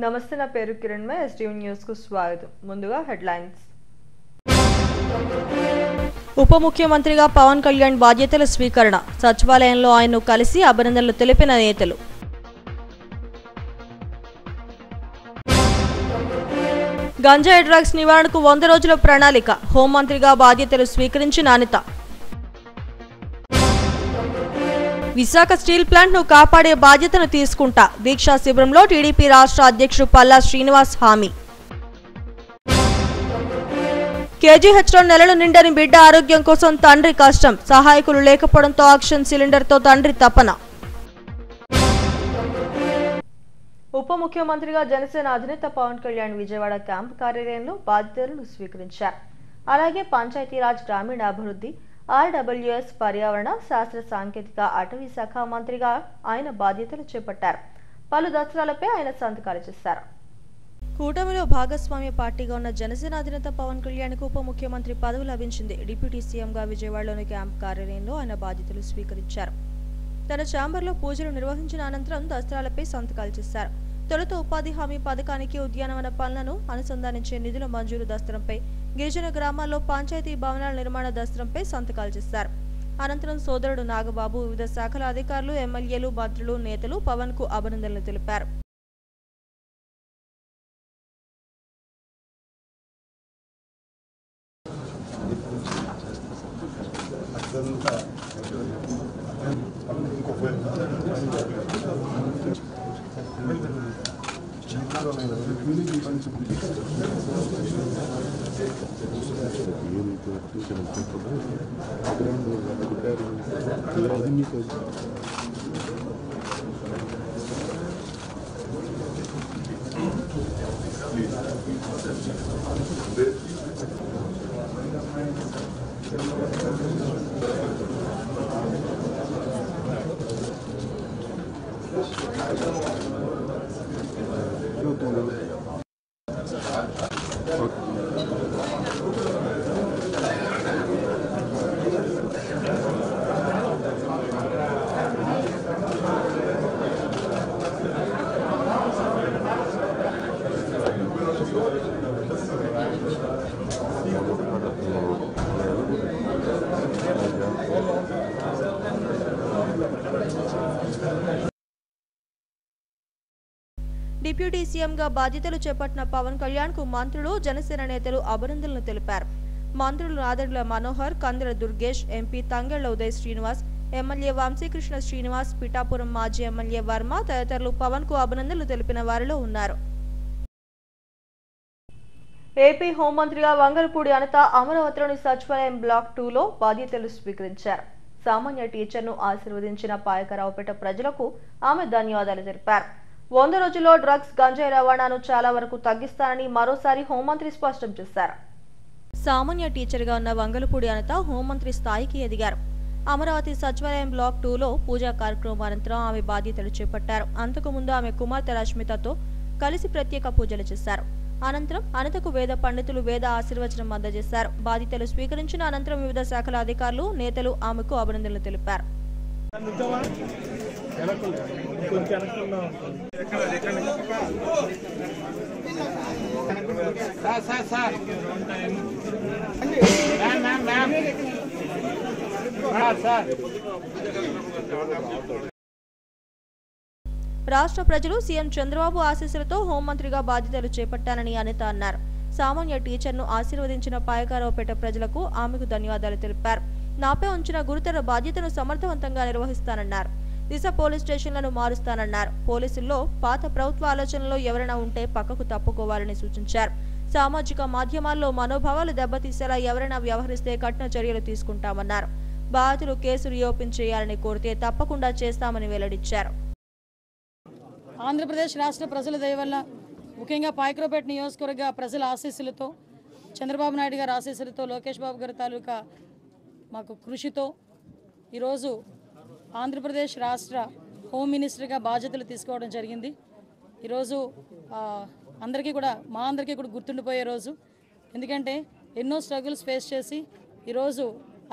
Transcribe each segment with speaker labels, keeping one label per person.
Speaker 1: నమస్తే, నా పేరు కిరణ్ మే ఎస్టీవీ న్యూస్ కు స్వాగతం. ముందుగా హెడ్లైన్స్. ఉప ముఖ్యమంత్రిగా పవన్ కళ్యాణ్ బాధ్యతల స్వీకరణ. సచివాలయంలో ఆయన్ను కలిసి అభినందనలు తెలిపిన నేతలు. గంజాయి డ్రగ్స్ నివారణకు 100 రోజుల ప్రణాళిక. హోంమంత్రిగా బాధ్యతలు స్వీకరించిన అనిత. విశాఖ స్టీల్ ప్లాంట్ ను కాపాడే బాధ్యతను తీసుకుంటా. దీక్షా శిబిరంలో టీడీపీ రాష్ట్ర అధ్యక్షుడు పల్లా శ్రీనివాస్ హామీ. కేజీహెచ్లో నెలలు నిండని బిడ్డ ఆరోగ్యం కోసం తండ్రి కష్టం. సహాయకులు లేకపోవడంతో ఆక్సిజన్ సిలిండర్తో తండ్రి తపన. ఉప ముఖ్యమంత్రిగా జనసేన అధినేత పవన్ కళ్యాణ్ విజయవాడ క్యాంపు కార్యాలయంలో బాధ్యతలను స్వీకరించారు. అలాగే పంచాయతీరాజ్, గ్రామీణాభివృద్ధి, ఆర్డబ్ల్యూఎస్, పర్యావరణ, శాస్త్ర సాంకేతిక, అటవీ శాఖ మంత్రిగా ఆయన బాధ్యతలు చేపట్టారు. పలు దసరాలపై ఆయన సంతకాలు చేశారు. కూటమిలో భాగస్వామ్య పార్టీగా ఉన్న జనసేన అధినేత పవన్ కళ్యాణ్కు ఉప ముఖ్యమంత్రి పదవి లభించింది. డిప్యూటీ సీఎంగా విజయవాడలోని క్యాంప్ కార్యాలయంలో ఆయన బాధ్యతలు స్వీకరించారు. తన ఛాంబర్లో పూజలు నిర్వహించిన అనంతరం దసరాలపై సంతకాలు చేశారు. తొలుత ఉపాధి హామీ పథకానికి ఉద్యానవన పనులను అనుసంధానించే నిధుల మంజూరు దస్త్రంపై, గిరిజన గ్రామాల్లో పంచాయతీ భవనాల నిర్మాణ దస్త్రంపై సంతకాలు చేశారు. అనంతరం సోదరుడు నాగబాబు, వివిధ శాఖల అధికారులు, ఎమ్మెల్యేలు, మంత్రులు, నేతలు పవన్ కు అభినందనలు తెలిపారు. డిప్యూటీ సీఎంగా బాధ్యతలు చేపట్టిన పవన్ కళ్యాణ్ కు మంత్రులు, జనసేన నేతలు అభినందనలు తెలిపారు. మంత్రులు నాదెండ్ల మనోహర్, కందెల దుర్గేష్, ఎంపీ తంగెళ్ల ఉదయ్ శ్రీనివాస్, ఎమ్మెల్యే వంశీకృష్ణ శ్రీనివాస్, పిఠాపురం మాజీ ఎమ్మెల్యే వర్మ తదితరులు పవన్ కు అభినందనలు తెలిపిన వారిలో ఉన్నారు. ఏపీ హోంమంత్రిగా వంగలపూడి అనిత అమరావతిలోని సచివాలయం బ్లాక్ 2లో బాధ్యతలు స్వీకరించారు. సామాన్య టీచర్ను ఆశీర్వదించిన పాయకరావుపేట ప్రజలకు ఆమె ధన్యవాదాలు తెలిపారు. 100 రోజుల్లో డ్రగ్స్, గంజాయి రవాణాను చాలా వరకు తగ్గిస్తానని మరోసారి హోంమంత్రి స్పష్టం చేశారు. సామాన్య టీచర్గా ఉన్న వంగలపూడి అనిత హోంమంత్రి స్థాయికి ఎదిగారు. అమరావతి సచివాలయం బ్లాక్ 2లో పూజా కార్యక్రమం అనంతరం ఆమె బాధ్యతలు చేపట్టారు. అంతకుముందు ఆమె కుమార్తె రష్మితతో కలిసి ప్రత్యేక పూజలు చేశారు. అనంతరం అనితకు వేద పండితులు వేద ఆశీర్వచనం అందజేశారు. బాధ్యతలు స్వీకరించిన అనంతరం వివిధ శాఖల అధికారులు, నేతలు ఆమెకు అభినందనలు తెలిపారు. రాష్ట్ర ప్రజలు సీఎం చంద్రబాబు ఆశీస్సులతో హోంమంత్రిగా బాధ్యతలు చేపట్టానని అనిత అన్నారు. సామాన్య టీచర్ను ఆశీర్వదించిన పాయకారావుపేట ప్రజలకు ఆమెకు ధన్యవాదాలు తెలిపారు. నాపై ఉంచిన గురుతర బాధ్యతను సమర్థవంతంగా నిర్వహిస్తానన్నారు. దిశ పోలీస్ స్టేషన్లను మారుస్తానన్నారు. పోలీసుల్లో పాత ప్రభుత్వ ఆలోచనలో ఎవరైనా ఉంటే పక్కకు తప్పుకోవాలని సూచించారు. సామాజిక మాధ్యమాల్లో మనోభావాలు దెబ్బతీసేలా ఎవరైనా వ్యవహరిస్తే కఠిన చర్యలు తీసుకుంటామన్నారు. బాధితులు కేసు రీఓపెన్ చేయాలని కోరితే తప్పకుండా చేస్తామని వెల్లడించారు.
Speaker 2: ఆంధ్రప్రదేశ్ రాష్ట్ర ప్రజల దయ వల్ల, ముఖ్యంగా పాయకరావుపేట నియోజకవర్గ ప్రజల ఆశీస్సులతో, చంద్రబాబు నాయుడు గారి ఆశీస్సులతో, లోకేష్ బాబు గారి తాలూకా మాకు కృషితో ఈరోజు ఆంధ్రప్రదేశ్ రాష్ట్ర హోమ్ మినిస్టర్గా బాధ్యతలు తీసుకోవడం జరిగింది. ఈరోజు అందరికీ కూడా, మా అందరికీ కూడా గుర్తుండిపోయే రోజు. ఎందుకంటే ఎన్నో స్ట్రగుల్స్ ఫేస్ చేసి ఈరోజు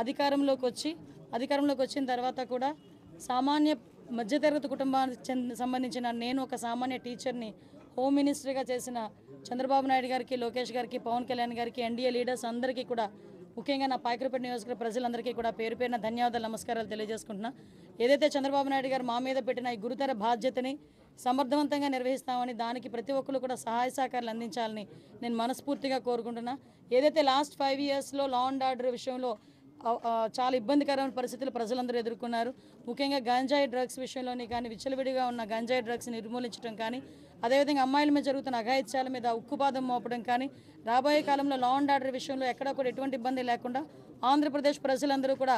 Speaker 2: అధికారంలోకి వచ్చిన తర్వాత కూడా సామాన్య మధ్యతరగతి కుటుంబానికి సంబంధించిన నేను ఒక సామాన్య టీచర్ని హోమ్ మినిస్టర్గా చేసిన చంద్రబాబు నాయుడు గారికి, లోకేష్ గారికి, పవన్ కళ్యాణ్ గారికి, ఎన్డీఏ లీడర్స్ అందరికీ కూడా, ముఖ్యంగా నా పాయకరపేట నియోజకవర్గ ప్రజలందరికీ కూడా పేరు పేరున ధన్యవాదాలు, నమస్కారాలు తెలియజేసుకుంటున్నా. ఏదైతే చంద్రబాబు నాయుడు గారు మా మీద పెట్టిన ఈ గురుతర బాధ్యతని సమర్థవంతంగా నిర్వహిస్తామని, దానికి ప్రతి ఒక్కరు కూడా సహాయ సహకారాలు అందించాలని నేను మనస్ఫూర్తిగా కోరుకుంటున్నా. ఏదైతే లాస్ట్ 5 yearsలో లా అండ్ ఆర్డర్ విషయంలో చాలా ఇబ్బందికరమైన పరిస్థితులు ప్రజలందరూ ఎదుర్కొన్నారు. ముఖ్యంగా గంజాయి డ్రగ్స్ విషయంలోని కానీ, విచ్చలవిడిగా ఉన్న గంజాయి డ్రగ్స్ నిర్మూలించడం కానీ, అదేవిధంగా అమ్మాయిల మీద జరుగుతున్న అఘాయిత్యాల మీద ఉక్కుపాదం మోపడం కానీ, రాబోయే కాలంలో లా అండ్ ఆర్డర్ విషయంలో ఎక్కడా కూడా ఎటువంటి ఇబ్బంది లేకుండా ఆంధ్రప్రదేశ్ ప్రజలందరూ కూడా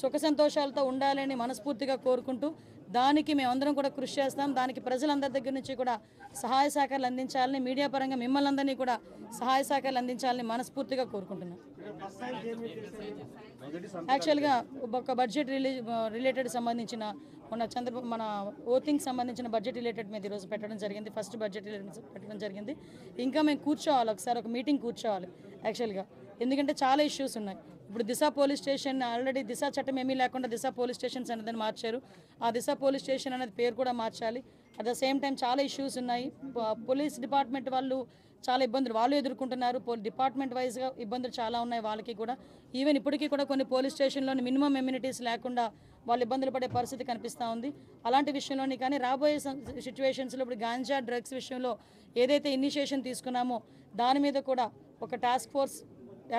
Speaker 2: సుఖ సంతోషాలతో ఉండాలని మనస్ఫూర్తిగా కోరుకుంటూ, దానికి మేమందరం కూడా కృషి చేస్తాం. దానికి ప్రజలందరి దగ్గర నుంచి కూడా సహాయ సహకారాలు అందించాలని, మీడియా పరంగా మిమ్మల్ని అందరినీ కూడా సహాయ సహకారాలు అందించాలని మనస్ఫూర్తిగా కోరుకుంటున్నాం. యాక్చువల్గా ఒక బడ్జెట్ రిలేటెడ్ సంబంధించిన మన ఓటింగ్ సంబంధించిన బడ్జెట్ రిలేటెడ్ మీద ఈరోజు పెట్టడం జరిగింది. ఫస్ట్ బడ్జెట్ పెట్టడం జరిగింది. ఇంకా మేము కూర్చోవాలి, ఒకసారి ఒక మీటింగ్ కూర్చోవాలి యాక్చువల్గా. ఎందుకంటే చాలా ఇష్యూస్ ఉన్నాయి. ఇప్పుడు దిశ పోలీస్ స్టేషన్, ఆల్రెడీ దిశ చట్టం ఏమీ లేకుండా దిశ పోలీస్ స్టేషన్స్ అనేది మార్చారు. ఆ దిశ పోలీస్ స్టేషన్ అనేది పేరు కూడా మార్చాలి. అట్ ద సేమ్ టైం చాలా ఇష్యూస్ ఉన్నాయి. పోలీస్ డిపార్ట్మెంట్ వాళ్ళు చాలా ఇబ్బందులు వాళ్ళు ఎదుర్కొంటున్నారు. డిపార్ట్మెంట్ వైజ్గా ఇబ్బందులు చాలా ఉన్నాయి వాళ్ళకి కూడా. ఈవెన్ ఇప్పటికీ కూడా కొన్ని పోలీస్ స్టేషన్లోని మినిమం ఎమ్యూనిటీస్ లేకుండా వాళ్ళు ఇబ్బందులు పడే పరిస్థితి కనిపిస్తూ ఉంది. అలాంటి విషయంలోని కానీ రాబోయే సిచ్యువేషన్స్లో ఇప్పుడు గాంజా డ్రగ్స్ విషయంలో ఏదైతే ఇనిషియేషన్ తీసుకున్నామో దాని మీద కూడా ఒక టాస్క్ ఫోర్స్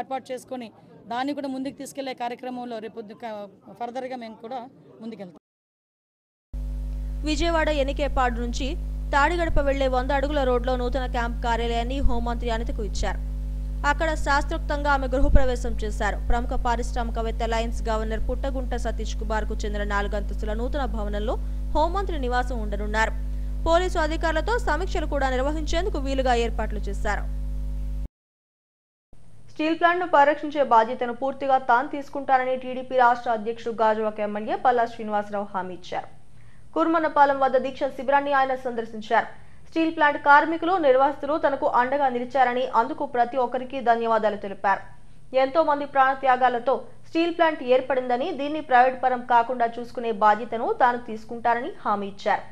Speaker 2: ఏర్పాటు చేసుకొని దాన్ని కూడా ముందుకు తీసుకెళ్లే కార్యక్రమంలో రేపు ఫర్దర్గా మేము కూడా ముందుకెళ్తాం.
Speaker 1: విజయవాడ ఎన్నికేపాడు నుంచి తాడిగడప వెళ్లే 100 అడుగుల రోడ్లో నూతన క్యాంప్ కార్యాలయాన్ని హోంమంత్రి అనితకు ఇచ్చారు. అక్కడ శాస్త్రోక్తంగా ఆమె గృహప్రవేశం చేశారు. ప్రముఖ పారిశ్రామికవేత్త లయన్స్ గవర్నర్ పుట్టగుంట సతీష్ కుమార్ కు చెందిన 4 అంతస్తుల నూతన భవనంలో హోంమంత్రి నివాసం ఉండనున్నారు. పోలీసు అధికారులతో సమీక్షలు కూడా నిర్వహించేందుకు వీలుగా ఏర్పాట్లు చేశారు. స్టీల్ ప్లాంట్ ను పరిరక్షించే బాధ్యతను పూర్తిగా తాను తీసుకుంటానని టీడీపీ రాష్ట్ర అధ్యక్షుడు గాజువాక ఎమ్మెల్యే పల్లా శ్రీనివాసరావు హామీ ఇచ్చారు. కుర్మన్నపాలెం వద్ద దీక్ష శిబిరాన్ని ఆయన సందర్శించారు. స్టీల్ ప్లాంట్ కార్మికులు, నిర్వాసితులు తనకు అండగా నిలిచారని, అందుకు ప్రతి ఒక్కరికి ధన్యవాదాలు తెలిపారు. ఎంతో మంది ప్రాణత్యాగాలతో స్టీల్ ప్లాంట్ ఏర్పడిందని, దీన్ని ప్రైవేట్ పరం కాకుండా చూసుకునే బాధ్యతను తాను తీసుకుంటానని హామీ ఇచ్చారు.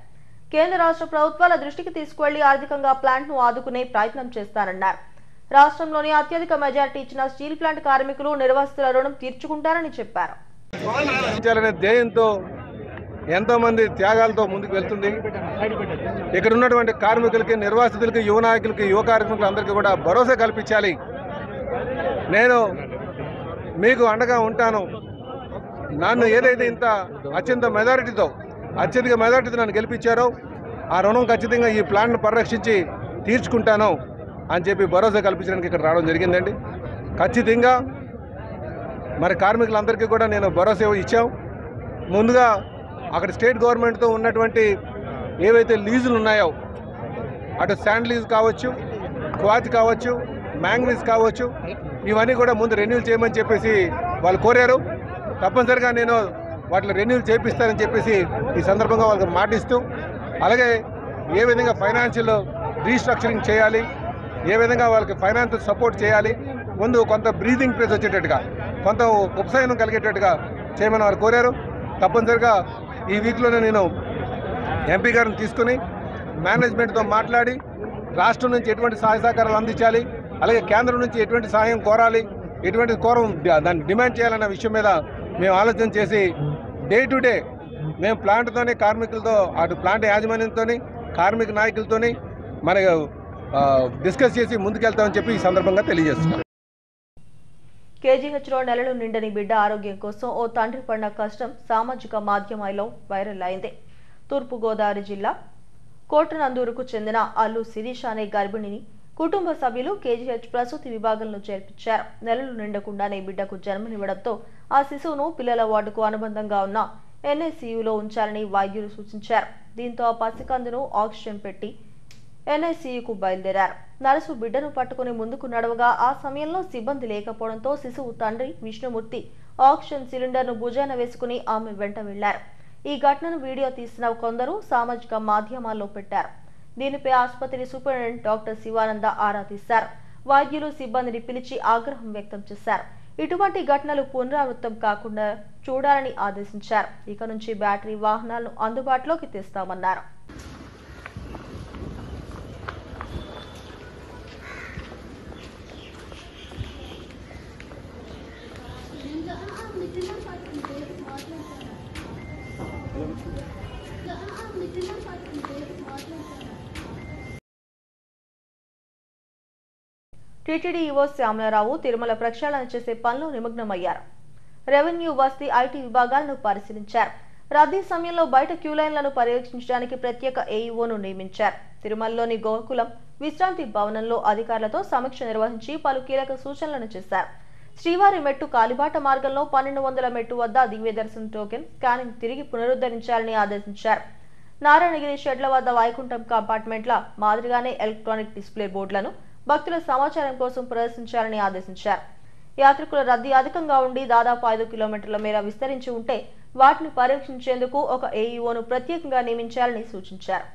Speaker 1: కేంద్ర రాష్ట్ర ప్రభుత్వాల దృష్టికి తీసుకువెళ్లి ఆర్థికంగా ప్లాంట్ ను ఆదుకునే ప్రయత్నం చేస్తానన్నారు. రాష్ట్రంలోని అత్యధిక మెజారిటీ ఇచ్చిన స్టీల్ ప్లాంట్ కార్మికులు, నిర్వాసితుల రుణం తీర్చుకుంటారని చెప్పారు.
Speaker 3: ఎంతో మంది త్యాగాలతో ముందుకు వెళ్తుంది. ఇక్కడ ఉన్నటువంటి కార్మికులకి, నిర్వాసితులకి, యువ నాయకులకి, యువ కార్మికులకి అందరికీ కూడా భరోసా కల్పించాలి. నేను మీకు అండగా ఉంటాను. నన్ను ఏదైతే ఇంత అత్యధిక మెజారిటీతో నన్ను గెలిపించారో ఆ రుణం ఖచ్చితంగా ఈ ప్లాంట్ను పరిరక్షించి తీర్చుకుంటాను అని చెప్పి భరోసా కల్పించడానికి ఇక్కడ రావడం జరిగిందండి. ఖచ్చితంగా మరి కార్మికులందరికీ కూడా నేను భరోసా ఇచ్చాం. ముందుగా అక్కడ స్టేట్ గవర్నమెంట్తో ఉన్నటువంటి ఏవైతే లీజులు ఉన్నాయో, అటు శాండ్ లీజ్ కావచ్చు, క్వాచ్ కావచ్చు, మ్యాంగనీస్ కావచ్చు, ఇవన్నీ కూడా ముందు రెన్యూల్ చేయమని చెప్పేసి వాళ్ళు కోరారు. తప్పనిసరిగా నేను వాటిని రెన్యూల్ చేపిస్తానని చెప్పేసి ఈ సందర్భంగా వాళ్ళకి మాటిస్తూ, అలాగే ఏ విధంగా ఫైనాన్షియల్ రీస్ట్రక్చరింగ్ చేయాలి, ఏ విధంగా వాళ్ళకి ఫైనాన్షియల్ సపోర్ట్ చేయాలి, ముందు కొంత బ్రీతింగ్ ప్లేస్ వచ్చేటట్టుగా, కొంత ఉపశమనం కలిగేటట్టుగా చేయమని వారు కోరారు. తప్పనిసరిగా ఈ వీక్లోనే నేను ఎంపీ గారిని తీసుకుని మేనేజ్మెంట్తో మాట్లాడి రాష్ట్రం నుంచి ఎటువంటి సహాయ సహకారాలు అందించాలి, అలాగే కేంద్రం నుంచి ఎటువంటి సహాయం కోరాలి, ఎటువంటి దాన్ని డిమాండ్ చేయాలన్న విషయం మీద మేము ఆలోచన చేసి డే టు డే మేము ప్లాంట్తోని, కార్మికులతో, అటు ప్లాంట్ యాజమాన్యంతో, కార్మిక నాయకులతో మన డిస్కస్ చేసి ముందుకెళ్తామని చెప్పి ఈ సందర్భంగా తెలియజేస్తున్నాం.
Speaker 1: కేజీహెచ్లో నెలలు నిండని బిడ్డ ఆరోగ్యం కోసం ఓ తండ్రి పడిన కష్టం సామాజిక మాధ్యమాల్లో వైరల్ అయింది. తూర్పుగోదావరి జిల్లా కోటనందూరుకు చెందిన అల్లు శిరీష అనే గర్భిణిని కుటుంబ సభ్యులు కేజీహెచ్ ప్రసూతి విభాగంలో చేర్పించారు. నెలలు నిండకుండానే బిడ్డకు జన్మనివ్వడంతో ఆ శిశువును పిల్లల వార్డుకు అనుబంధంగా ఉన్న ఎన్ఐసీయూలో ఉంచాలని వైద్యులు సూచించారు. దీంతో ఆ పసికందును ఆక్సిజన్ పెట్టి ఎన్ఐసీయూకు బయలుదేరారు. నర్సు బిడ్డను పట్టుకుని ముందుకు నడవగా ఆ సమయంలో సిబ్బంది లేకపోవడంతో శిశువు తండ్రి విష్ణుమూర్తి ఆక్సిజన్ సిలిండర్ను భుజాన వేసుకుని ఆమె వెంట వెళ్లారు. ఈ ఘటనను వీడియో తీసిన కొందరు సామాజిక మాధ్యమాల్లో పెట్టారు. దీనిపై ఆసుపత్రి సూపరింటెండెంట్ డాక్టర్ శివానంద ఆరా తీశారు. వైద్యులు సిబ్బందిని పిలిచి ఆగ్రహం వ్యక్తం చేశారు. ఇటువంటి ఘటనలు పునరావృతం కాకుండా చూడాలని ఆదేశించారు. ఇక నుంచి బ్యాటరీ వాహనాలను అందుబాటులోకి తెస్తామన్నారు. టీటీడీ ఈవో శ్యామలరావు తిరుమల ప్రక్షాళన చేసే పనిలో నిమగ్నమయ్యారు. రెవెన్యూ, వస్తీ, ఐటీ విభాగాలను పరిశీలించారు. రద్దీ సమయంలో బయట క్యూలైన్లను పర్యవేక్షించడానికి ప్రత్యేక ఏఈఓను నియమించారు. తిరుమలలోని గోకులం విశ్రాంతి భవనంలో అధికారులతో సమీక్ష నిర్వహించి పలు కీలక సూచనలను చేశారు. శ్రీవారి మెట్టు కాలిబాట మార్గంలో 1200 మెట్టు వద్ద దివ్య దర్శనం టోకెన్ స్కానింగ్ తిరిగి పునరుద్ధరించాలని ఆదేశించారు. నారాయణగిరి షెడ్ల వద్ద వైకుంఠం కంపార్ట్మెంట్ల మాదిరిగానే ఎలక్ట్రానిక్ డిస్ప్లే బోర్డులను భక్తుల సమాచారం కోసం ప్రదర్శించాలని ఆదేశించారు. యాత్రికుల రద్దీ అధికంగా ఉండి దాదాపు 5 కిలోమీటర్ల మేర విస్తరించి ఉంటే వాటిని పర్యవేక్షించేందుకు ఒక ఏఈఓను ప్రత్యేకంగా నియమించాలని సూచించారు.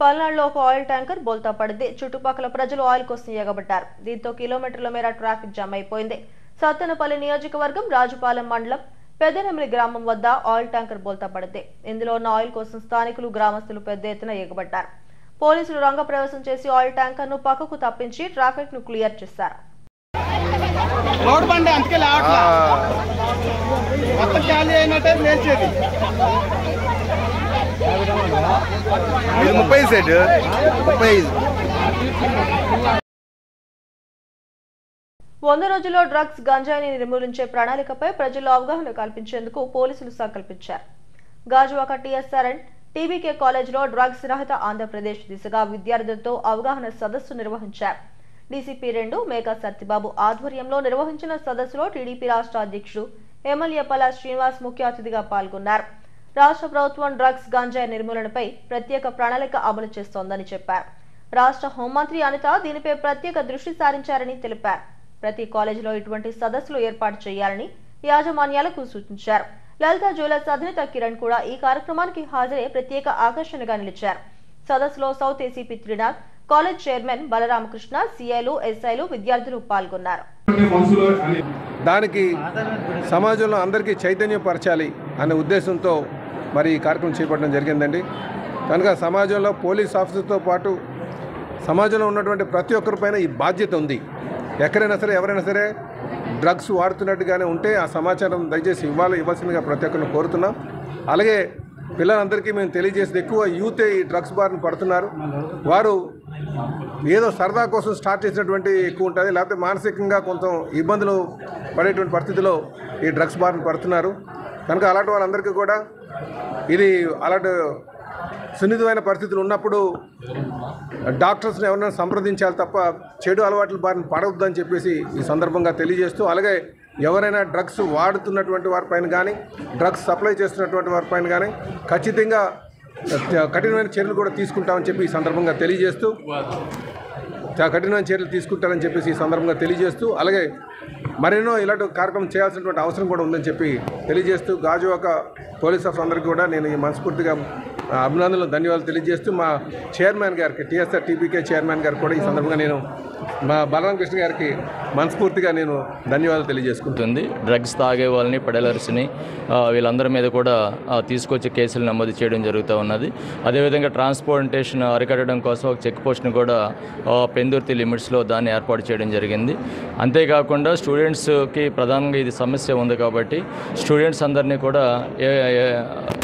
Speaker 1: పల్నాడులో ఒక ఆయిల్ ట్యాంకర్ బోల్తా పడింది. చుట్టుపక్కల ప్రజలు ఆయిల్ కోసం ఎగబడ్డారు. దీంతో కిలోమీటర్ల మేర ట్రాఫిక్ జామ్ అయిపోయింది. సత్తెనపల్లి నియోజకవర్గం రాజుపాలెం మండలం పెద్దనెమిలి గ్రామం వద్ద ఆయిల్ ట్యాంకర్ బోల్తా పడింది. ఇందులో ఉన్న ఆయిల్ కోసం స్థానికులు, గ్రామస్తులు పెద్ద ఎత్తున ఎగబడ్డారు. పోలీసులు రంగప్రవేశం చేసి ఆయిల్ ట్యాంకర్ ను పక్కకు తప్పించి ట్రాఫిక్ ను క్లియర్ చేశారు. వంద రోజుల్లో డ్రగ్స్, గంజాయిని నిర్మూలించే ప్రణాళికపై ప్రజల్లో అవగాహన కల్పించేందుకు పోలీసులు సంకల్పించారు. గాజువాక టీఎస్ఆర్ఎన్ టీబీకే కాలేజీలో డ్రగ్స్ రహిత ఆంధ్రప్రదేశ్ దిశగా విద్యార్థులతో అవగాహన సదస్సు నిర్వహించారు. డీసీపీ 2 మేకా సత్యబాబు ఆధ్వర్యంలో నిర్వహించిన సదస్సులో టీడీపీ రాష్ట్ర అధ్యక్షుడు ఎమ్మెల్యే పల్లా శ్రీనివాస్ ముఖ్య అతిథిగా పాల్గొన్నారు. రాష్ట్ర ప్రభుత్వం డ్రగ్స్, గంజాయి నిర్మూలనపై ప్రత్యేక ప్రణాళిక అమలు చేస్తోందని చెప్పారు. రాష్ట్ర హోంమంత్రి అనిత దీనిపై ప్రత్యేక దృష్టి సారించారని తెలిపారు. ప్రతి కాలేజీలో ఇటువంటి సదస్సులు ఏర్పాటు చేయాలని యాజమాన్యాలకు సూచించారు. లలిత జ్యువెలర్స్ అధినేత కిరణ్ కూడా ఈ కార్యక్రమానికి హాజరై ప్రత్యేక ఆకర్షణగా నిలిచారు. సదస్సులో south ACP Trinath, college chairman Balaramakrishna, సీఐలు, ఎస్ఐలు, విద్యార్థులు పాల్గొన్నారు.
Speaker 3: దానికి సమాజంలో అందరికీ చైతన్యపరచాలి అనే ఉద్దేశంతో మరి ఈ కార్యక్రమం చేపట్టడం జరిగిందండి. కనుక సమాజంలో పోలీస్ ఆఫీసర్తో పాటు సమాజంలో ఉన్నటువంటి ప్రతి ఒక్కరిపైన ఈ బాధ్యత ఉంది. ఎక్కడైనా సరే, ఎవరైనా సరే డ్రగ్స్ వాడుతున్నట్టుగానే ఉంటే ఆ సమాచారం దయచేసి ఇవ్వాల్సిందిగా ప్రతి ఒక్కరిని కోరుతున్నాం. అలాగే పిల్లలందరికీ మేము తెలియజేసేది, ఎక్కువ యూతే ఈ డ్రగ్స్ బారిన పడుతున్నారు. వారు ఏదో సరదా కోసం స్టార్ట్ చేసినటువంటి ఎక్కువ ఉంటుంది, లేకపోతే మానసికంగా కొంత ఇబ్బందులు పడేటువంటి పరిస్థితిలో ఈ డ్రగ్స్ బారిన పడుతున్నారు. కనుక అలాంటి వాళ్ళందరికీ కూడా ఇది అలాంటి సున్నితమైన పరిస్థితులు ఉన్నప్పుడు డాక్టర్స్ని ఎవరైనా సంప్రదించాలి తప్ప చెడు అలవాట్ల బారిన పడవద్దని చెప్పేసి ఈ సందర్భంగా తెలియజేస్తూ, అలాగే ఎవరైనా డ్రగ్స్ వాడుతున్నటువంటి వారిపైన కానీ, డ్రగ్స్ సప్లై చేస్తున్నటువంటి వారిపైన కానీ ఖచ్చితంగా కఠినమైన చర్యలు కూడా తీసుకుంటామని చెప్పి ఈ సందర్భంగా తెలియజేస్తూ, కఠినమైన చర్యలు తీసుకుంటారని చెప్పేసి ఈ సందర్భంగా తెలియజేస్తూ, అలాగే మరెన్నో ఇలాంటి కార్యక్రమం చేయాల్సినటువంటి అవసరం కూడా ఉందని చెప్పి తెలియజేస్తూ, గాజువాక పోలీస్ ఆఫీసర్ అందరికీ కూడా నేను ఈ మనస్ఫూర్తిగా అభినందనలు, ధన్యవాదాలు తెలియజేస్తూ, మా చైర్మన్ గారికి, టీఎస్ఆర్ టీబీకే చైర్మన్ గారికి కూడా ఈ సందర్భంగా నేను, మా బలరామకృష్ణ గారికి మనస్ఫూర్తిగా నేను ధన్యవాదాలు తెలియజేసుకుంటుంది.
Speaker 4: డ్రగ్స్ తాగే వాళ్ళని, పెడలర్స్ని, వీళ్ళందరి మీద కూడా తీసుకొచ్చి కేసులు నమోదు చేయడం జరుగుతూ ఉన్నది. అదేవిధంగా ట్రాన్స్పోర్టేషన్ అరికట్టడం కోసం ఒక చెక్ పోస్ట్ని కూడా పెందుర్తి లిమిట్స్లో దాన్ని ఏర్పాటు చేయడం జరిగింది. అంతేకాకుండా స్టూడెంట్స్కి ప్రధానంగా ఇది సమస్య ఉంది కాబట్టి స్టూడెంట్స్ అందరినీ కూడా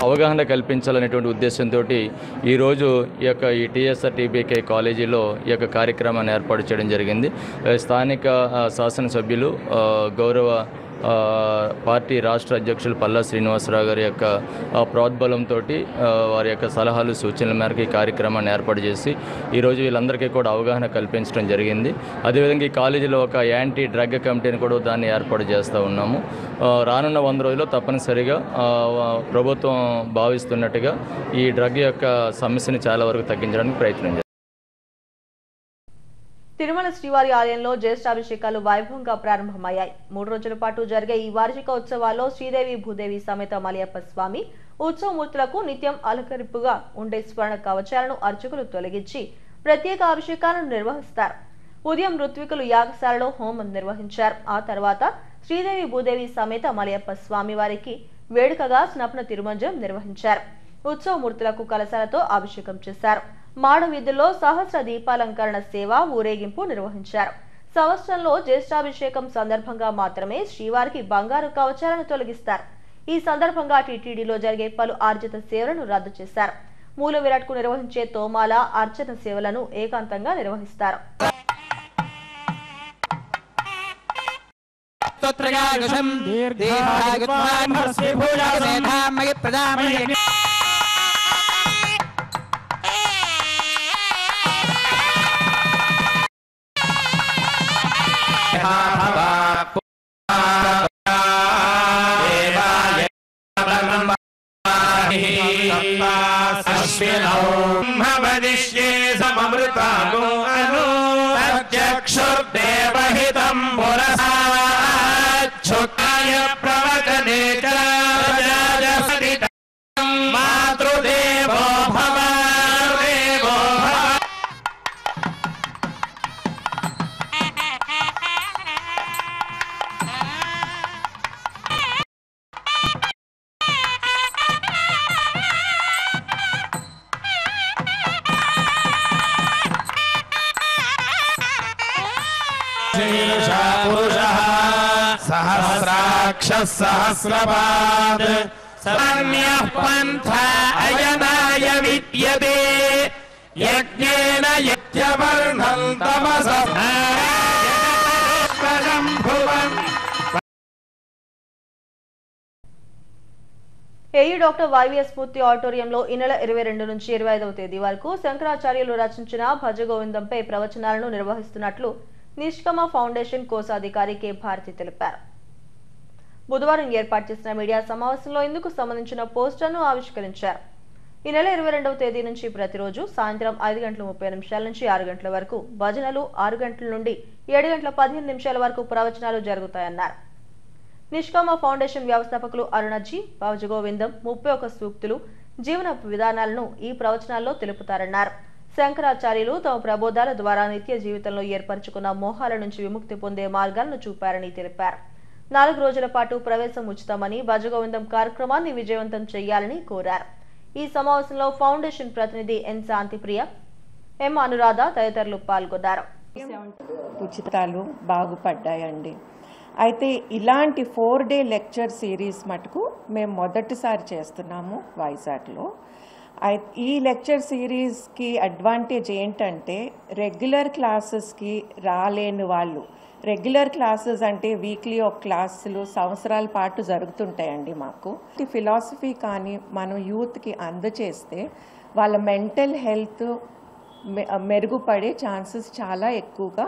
Speaker 4: అవగాహన కల్పించాలనేటువంటి ఉద్దేశంతో ఈరోజు ఈ టీఎస్ఆర్ టీబీకే కాలేజీలో ఈ యొక్క కార్యక్రమాన్ని ఏర్పాటు చేయడం జరిగింది. స్థానిక శాసనసభ్యులు, గౌరవ పార్టీ రాష్ట్ర అధ్యక్షులు పల్లా శ్రీనివాసరావు గారి యొక్క ప్రోద్బలంతో, వారి యొక్క సలహాలు, సూచనల మేరకు ఈ కార్యక్రమాన్ని ఏర్పాటు చేసి ఈరోజు వీళ్ళందరికీ కూడా అవగాహన కల్పించడం జరిగింది. అదేవిధంగా ఈ కాలేజీలో ఒక యాంటీ డ్రగ్ కమిటీని కూడా దాన్ని ఏర్పాటు చేస్తూ ఉన్నాము. రానున్న 100 రోజుల్లో తప్పనిసరిగా ప్రభుత్వం భావిస్తున్నట్టుగా ఈ డ్రగ్ యొక్క సమస్యని చాలా వరకు తగ్గించడానికి ప్రయత్నం చేస్తాం.
Speaker 1: తిరుమల శ్రీవారి ఆలయంలో జ్యేష్ఠాభిషేకాలు వైభవంగా ప్రారంభమయ్యాయి. 3 రోజుల పాటు జరిగే ఈ వార్షిక ఉత్సవాల్లో శ్రీదేవి, భూదేవి సమేత మలయప్ప స్వామి ఉత్సవమూర్తులకు నిత్యం అలంకరింపుగా ఉండే స్వర్ణ కవచాలను అర్చకులు తొలగించి ప్రత్యేక అభిషేకాలను నిర్వహిస్తారు. ఉదయం ఋత్వికులు యాగశాలలో హోమం నిర్వహించారు. ఆ తర్వాత శ్రీదేవి భూదేవి సమేత మలయప్ప స్వామి వారికి వేడుకగా స్నపన తిరుమంజనం నిర్వహించారు. ఉత్సవమూర్తులకు కలశాలతో అభిషేకం చేశారు. మాడ వీధుల్లో సహస్ర దీపాలంకరణ సేవ ఊరేగింపు నిర్వహించారు. సంవత్సరంలో జ్యేష్ఠాభిషేకం సందర్భంగా మాత్రమే శ్రీవారికి బంగారు కవచాలను తొలగిస్తారు. ఈ సందర్భంగా టీటీడీలో జరిగే పలు ఆర్జిత సేవలను రద్దు చేశారు. మూల విరాట్కు నిర్వహించే తోమాల అర్చన సేవలను ఏకాంతంగా నిర్వహిస్తారు.
Speaker 5: सहस्रपाद साम्यः पन्था अयनाय विद्यते यज्ञेन यज्ञवर्णं तमसः
Speaker 1: ఏయూ డాక్టర్ వైవీఎస్ మూర్తి ఆడిటోరియంలో ఈ నెల 22 నుంచి 25వ తేదీ వరకు శంకరాచార్యులు రచించిన భజగోవిందంపై ప్రవచనాలను నిర్వహిస్తున్నట్లు నిష్కమ ఫౌండేషన్ కోశాధికారి కె భారతి తెలిపారు. బుధవారం ఏర్పాటు చేసిన మీడియా సమావేశంలో ఇందుకు సంబంధించిన పోస్టర్ను ఆవిష్కరించారు. ఈ నెల 22వ తేదీ నుంచి ప్రతిరోజు సాయంత్రం 5:30 నుంచి 6 గంటల వరకు భజనలు, 6 గంటల నుండి 7:15 వరకు ప్రవచనాలు జరుగుతాయన్నారు. నిష్కామ ఫౌండేషన్ వ్యవస్థాపకులు అరుణజీ భజగోవిందం 31 సూక్తులు, జీవన విధానాలను ఈ ప్రవచనాల్లో తెలుపుతారన్నారు. శంకరాచార్యులు తమ ప్రబోధాల ద్వారా నిత్య జీవితంలో ఏర్పరచుకున్న మోహాల నుంచి విముక్తి పొందే మార్గాలను చూపారని తెలిపారు. 4 రోజుల పాటు ప్రవేశం ఉచితమని భజగోవిందం కార్యక్రమాన్ని విజయవంతం చేయాలని కోరారు. ఈ సమావేశంలో ఫౌండేషన్ ప్రతినిధి ఎన్ శాంతిప్రియ, ఎం అనురాధ తదితరులు పాల్గొన్నారు.
Speaker 6: ఉచితాలు బాగుపడ్డాయండి. అయితే ఇలాంటి 4-డే లెక్చర్ సిరీస్ మటుకు మేము మొదటిసారి చేస్తున్నాము వైజాగ్లో. ఈ లెక్చర్ సిరీస్కి అడ్వాంటేజ్ ఏంటంటే రెగ్యులర్ క్లాసెస్కి రాలేని వాళ్ళు, రెగ్యులర్ క్లాసెస్ అంటే వీక్లీ ఒక క్లాసులు సంవత్సరాల పాటు జరుగుతుంటాయండి మాకు. ఈ ఫిలాసఫీ కానీ మనం యూత్కి అందజేస్తే వాళ్ళ మెంటల్ హెల్త్ మెరుగుపడే ఛాన్సెస్ చాలా ఎక్కువగా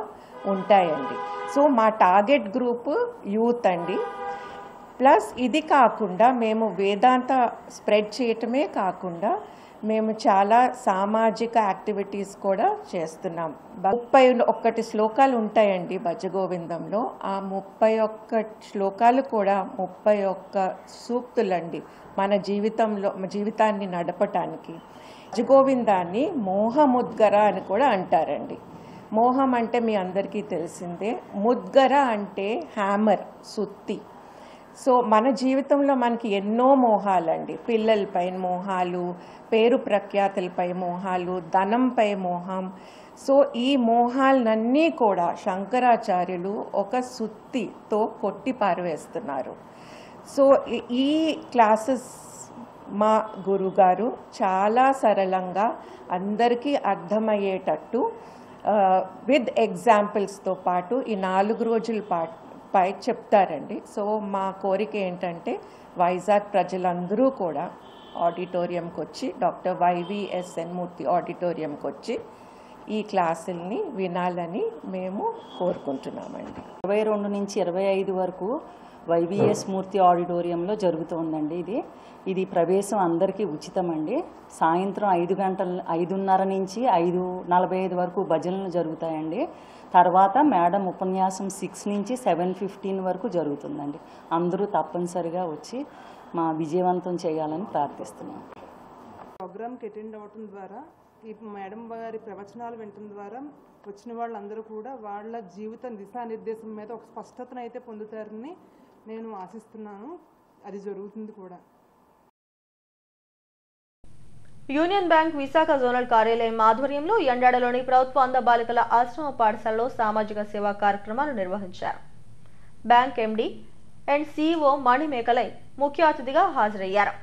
Speaker 6: ఉంటాయండి. సో మా టార్గెట్ గ్రూప్ యూత్ అండి. ప్లస్ ఇది కాకుండా మేము వేదాంత స్ప్రెడ్ చేయటమే కాకుండా మేము చాలా సామాజిక యాక్టివిటీస్ కూడా చేస్తున్నాం. 31 శ్లోకాలు ఉంటాయండి భజగోవిందంలో. ఆ 31 శ్లోకాలు కూడా 31 సూక్తులండి మన జీవితాన్ని నడపటానికి. భజగోవిందాన్ని మోహముద్గర అని కూడా అంటారండి. మోహం అంటే మీ అందరికీ తెలిసిందే, ముద్గర అంటే హ్యామర్, సుత్తి. సో మన జీవితంలో మనకి ఎన్నో మోహాలండి. పిల్లలపై మోహాలు, పేరు ప్రఖ్యాతులపై మోహాలు, ధనంపై మోహం. సో ఈ మోహాలన్నీ కూడా శంకరాచార్యులు ఒక సుత్తితో కొట్టి పారవేస్తున్నారు. సో ఈ క్లాసెస్ మా గురుగారు చాలా సరళంగా అందరికీ అర్థమయ్యేటట్టు విత్ ఎగ్జాంపుల్స్తో పాటు ఈ 4 రోజుల పై చెప్తారండి. సో మా కోరిక ఏంటంటే వైజాగ్ ప్రజలందరూ కూడా ఆడిటోరియంకి వచ్చి, డాక్టర్ వైవీఎస్ఎన్ మూర్తి ఆడిటోరియంకి వచ్చి ఈ క్లాసుల్ని వినాలని మేము కోరుకుంటున్నామండి.
Speaker 7: 22 నుంచి 25 వరకు వైవీఎస్ మూర్తి ఆడిటోరియంలో జరుగుతోందండి. ఇది ప్రవేశం అందరికీ ఉచితమండి. సాయంత్రం 5:30 నుంచి 5:45 వరకు భజనలు జరుగుతాయండి. తర్వాత మేడం ఉపన్యాసం 6 నుంచి 7:15 వరకు జరుగుతుందండి. అందరూ తప్పనిసరిగా వచ్చి మా విజయవంతం చేయాలని ప్రార్థిస్తున్నాం.
Speaker 8: ప్రోగ్రామ్కి అటెండ్ అవ్వటం ద్వారా, ఈ మేడం గారి ప్రవచనాలు వినటం ద్వారా వచ్చిన వాళ్ళందరూ కూడా వాళ్ళ జీవిత దిశానిర్దేశం మీద ఒక స్పష్టతను అయితే పొందుతారని నేను ఆశిస్తున్నాను. అది జరుగుతుంది కూడా.
Speaker 1: యూనియన్ బ్యాంక్ విశాఖ జోనల్ కార్యాలయం ఆధ్వర్యంలో ఎండాడలోని ప్రభుత్వ అంధ బాలికల ఆశ్రమ పాఠశాలలో సామాజిక సేవా కార్యక్రమాలు నిర్వహించారు. Bank MD and CEO Manimekalai ముఖ్య అతిథిగా హాజరయ్యారు.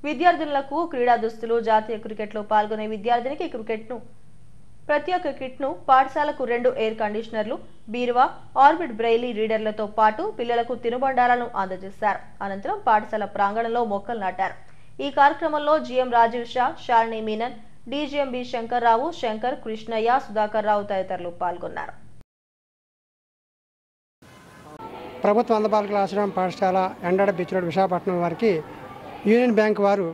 Speaker 1: విద్యార్థినులకు క్రీడా దుస్తులు, జాతీయ క్రికెట్లో పాల్గొనే విద్యార్థినికి ప్రత్యేక కిట్ను, పాఠశాలకు 2 ఎయిర్ కండిషనర్లు, బీరువా, ఆర్బిట్ బ్రెయిలీ రీడర్లతో పాటు పిల్లలకు తినుబండారాలను అందజేశారు. అనంతరం పాఠశాల ప్రాంగణంలో మొక్కలు నాటారు. ఈ కార్యక్రమంలో GM Rajiv Shah, Shalini Menon, DGM B Shankar Rao, Shankar, Krishnaiah, Sudhakar Rao తదితరులు పాల్గొన్నారు.
Speaker 9: ప్రభుత్వ అంధ బాలికల ఆశ్రమం పాఠశాల ఎండాడ బీచ్ రోడ్ విశాఖపట్నం వారికి యూనియన్ బ్యాంక్ వారు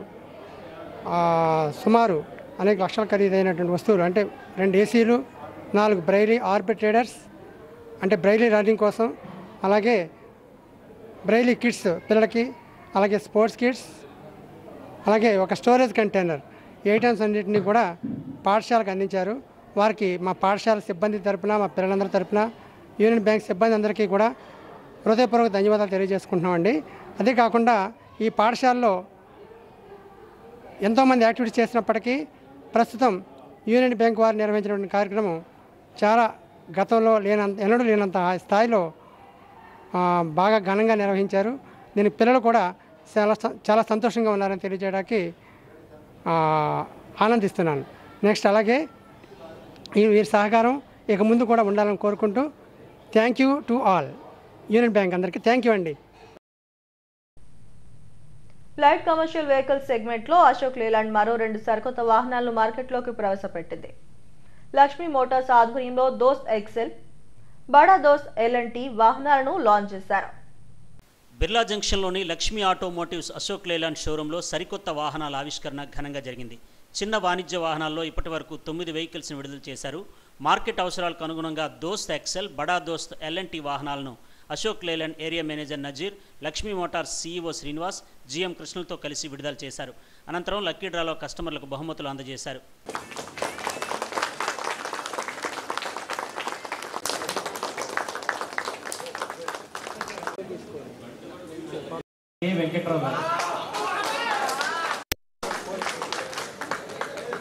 Speaker 9: సుమారు అనేక లక్షల ఖరీదైనటువంటి వస్తువులు అంటే 2 ఏసీలు, 4 బ్రైలీ ఆర్బిట్ రీడర్స్ అంటే బ్రైలీ రన్నింగ్ కోసం, అలాగే బ్రైలీ కిట్స్ పిల్లలకి, అలాగే స్పోర్ట్స్ కిట్స్, అలాగే ఒక స్టోరేజ్ కంటైనర్, ఈ ఐటమ్స్ అన్నింటినీ కూడా పాఠశాలకు అందించారు. వారికి మా పాఠశాల సిబ్బంది తరపున, మా పిల్లలందరి తరపున, యూనియన్ బ్యాంక్ సిబ్బంది అందరికీ కూడా హృదయపూర్వక ధన్యవాదాలు తెలియజేసుకుంటున్నామండి. అదే కాకుండా ఈ పాఠశాలలో ఎంతోమంది యాక్టివిటీస్ చేసినప్పటికీ ప్రస్తుతం యూనియన్ బ్యాంక్ వారు నిర్వహించినటువంటి కార్యక్రమం చాలా గతంలో ఎన్నడూ లేనంత స్థాయిలో బాగా ఘనంగా నిర్వహించారు. దీని పిల్లలు కూడా చాలా సంతోషంగా ఉన్నారని తెలియజేయడానికి ఆనందిస్తున్నాను. నెక్స్ట్ అలాగే వీరి సహకారం ఇక ముందు కూడా ఉండాలని కోరుకుంటూ thank you to all. Union bank అందరికీ థ్యాంక్ యూ అండి.
Speaker 1: లైట్ కమర్షియల్ వెహికల్ సెగ్మెంట్లో అశోక్ లేలాండ్ మరో 2 సరికొత్త వాహనాలను మార్కెట్లోకి ప్రవేశపెట్టింది. లక్ష్మీ మోటార్స్ ఆధ్వర్యంలో దోస్త్ ఎక్సెల్, బడా దోస్త్ ఎల్ఎన్టీ వాహనాలను లాంచ్ చేశారు.
Speaker 10: బిర్లా జంక్షన్లోని లక్ష్మీ ఆటోమోటివ్స్ అశోక్ లేలాండ్ షోరూంలో సరికొత్త వాహనాల ఆవిష్కరణ ఘనంగా జరిగింది. చిన్న వాణిజ్య వాహనాల్లో ఇప్పటి వరకు 9 వెహికల్స్ను విడుదల చేశారు. మార్కెట్ అవసరాలకు అనుగుణంగా దోస్త్ ఎక్సెల్, బడా దోస్త్ ఎల్ఎన్టీ వాహనాలను Ashok Layland area manager Nazeer, Lakshmi Motors CEO Srinivas, GM కృష్ణలతో కలిసి విడుదల చేశారు. అనంతరం లక్కీ డ్రాలో కస్టమర్లకు బహుమతులు అందజేశారు.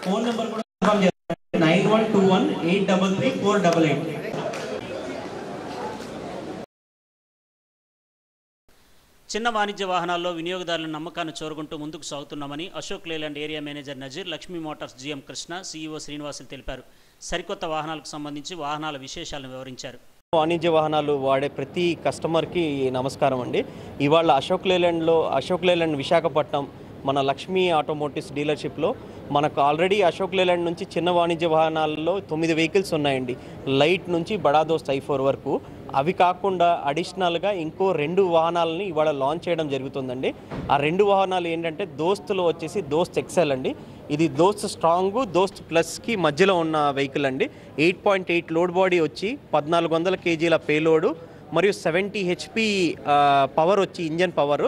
Speaker 11: ఫోన్ నెంబర్ కూడా 9121833488.
Speaker 10: చిన్న వాణిజ్య వాహనాల్లో వినియోగదారుల నమ్మకాన్ని చూరగొంటూ ముందుకు సాగుతున్నామని Ashok Layland area manager Nazeer, Lakshmi Motors GM Krishna, CEO Srinivasulu తెలిపారు. సరికొత్త వాహనాలకు సంబంధించి వాహనాల విశేషాలను వివరించారు.
Speaker 12: వాణిజ్య వాహనాలు వాడే ప్రతి కస్టమర్కి నమస్కారం అండి. ఇవాళ అశోక్ లేలాండ్ విశాఖపట్నం మన లక్ష్మీ ఆటోమోటివ్స్ డీలర్షిప్లో మనకు ఆల్రెడీ అశోక్ లేలాండ్ నుంచి చిన్న వాణిజ్య వాహనాల్లో 9 వెహికల్స్ ఉన్నాయండి. లైట్ నుంచి బడా దోస్త్ i4 వరకు. అవి కాకుండా అడిషనల్గా ఇంకో 2 వాహనాలని ఇవాళ లాంచ్ చేయడం జరుగుతుందండి. ఆ 2 వాహనాలు ఏంటంటే దోస్త్లో వచ్చేసి దోస్త్ ఎక్సెల్ అండి. ఇది దోస్త్ స్ట్రాంగ్, దోస్త్ ప్లస్కి మధ్యలో ఉన్న వెహికల్ అండి. 8.8 లోడ్ బాడీ వచ్చి 1400 కేజీల పేలోడు మరియు 70 HP పవర్ వచ్చి ఇంజన్ పవర్.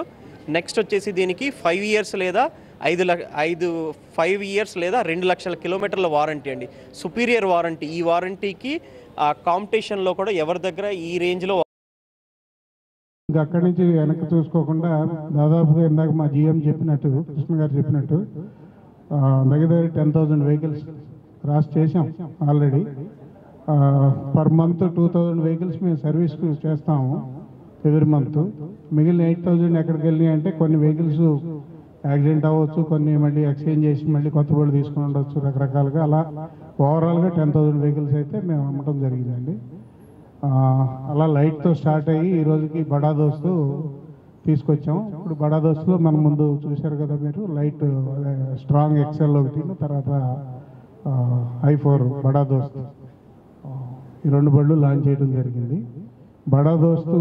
Speaker 12: నెక్స్ట్ వచ్చేసి దీనికి 5 ఇయర్స్ లేదా 5 ఇయర్స్ లేదా 2 లక్షల కిలోమీటర్ల వారంటీ అండి. Superior warranty. ఈ వారంటీకి కాంపిటీషన్లో కూడా ఎవరి దగ్గర ఈ రేంజ్లో
Speaker 13: ఇంకా అక్కడి నుంచి వెనక్కి చూసుకోకుండా దాదాపుగా ఇందాక మా జిఎం చెప్పినట్టు, కృష్ణ గారు చెప్పినట్టు దగ్గర 10,000 వెహికల్స్ క్రాస్ చేసాం ఆల్రెడీ. పర్ మంత్ 2,000 వెహికల్స్ మేము సర్వీస్ చేస్తాము ఎవ్రీ మంత్. మిగిలిన 8,000 ఎక్కడికి వెళ్ళినాయి అంటే కొన్ని వెహికల్స్ యాక్సిడెంట్ అవ్వచ్చు, కొన్ని మళ్ళీ ఎక్స్చేంజ్ చేసి మళ్ళీ కొత్త బోర్డు తీసుకుని ఉండొచ్చు, రకరకాలుగా. అలా ఓవరాల్గా 10,000 వెహికల్స్ అయితే మేము అమ్మటం జరిగిందండి. అలా లైట్తో స్టార్ట్ అయ్యి ఈ రోజుకి బడా దోస్తు తీసుకొచ్చాం. ఇప్పుడు బడా దోస్తులో మన ముందు చూశారు కదా మీరు, లైట్ స్ట్రాంగ్ ఎక్సెల్ ఒకటి, తర్వాత i4 బడా దోస్తు, ఈ 2 బళ్ళు లాంచ్ చేయడం జరిగింది. బడా దోస్తు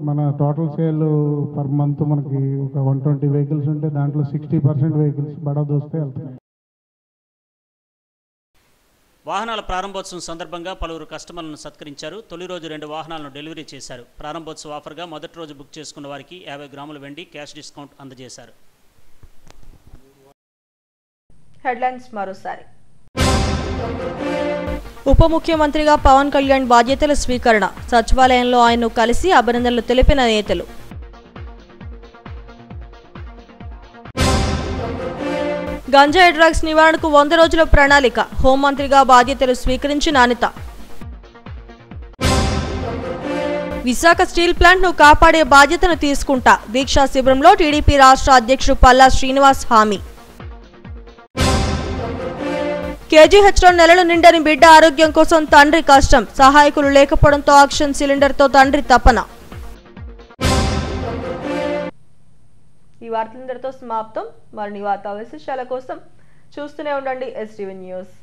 Speaker 13: మన టోటల్ సేల్ పర్ మంత్ మనకి ఒక 120 వెహికల్స్ ఉంటే దాంట్లో 60% వెహికల్స్ బడా దోస్తే వెళ్తున్నాయి.
Speaker 10: వాహనాల ప్రారంభోత్సవం సందర్భంగా పలువురు కస్టమర్లను సత్కరించారు. తొలి రోజు 2 వాహనాలను డెలివరీ చేశారు. ప్రారంభోత్సవ ఆఫర్గా మొదటి రోజు బుక్ చేసుకున్న వారికి 50 గ్రాముల వెండి క్యాష్ డిస్కౌంట్ అందజేశారు.
Speaker 1: హెడ్లైన్స్ మరోసారి. ఉప ముఖ్యమంత్రిగా పవన్ కళ్యాణ్ బాధ్యతల స్వీకరణ. సచివాలయంలో ఆయన్ను కలిసి అభినందనలు తెలిపిన నేతలు. గంజాయి డ్రగ్స్ నివారణకు 100 రోజుల ప్రణాళిక. హోంమంత్రిగా బాధ్యతలు స్వీకరించిన అనిత. విశాఖ స్టీల్ ప్లాంట్ను కాపాడే బాధ్యతను తీసుకుంటా. దీక్షా శిబిరంలో టీడీపీ రాష్ట్ర అధ్యక్షుడు పల్లా శ్రీనివాస్ హామీ. కేజీహెచ్లో నెలలు నిండని బిడ్డ ఆరోగ్యం కోసం తండ్రి కష్టం. సహాయకులు లేకపోవడంతో ఆక్సిజన్ సిలిండర్తో తండ్రి తపన. ఈ వార్తలందరితో సమాప్తం. మరిన్ని వార్తా విశేషాల కోసం చూస్తూనే ఉండండి STV న్యూస్.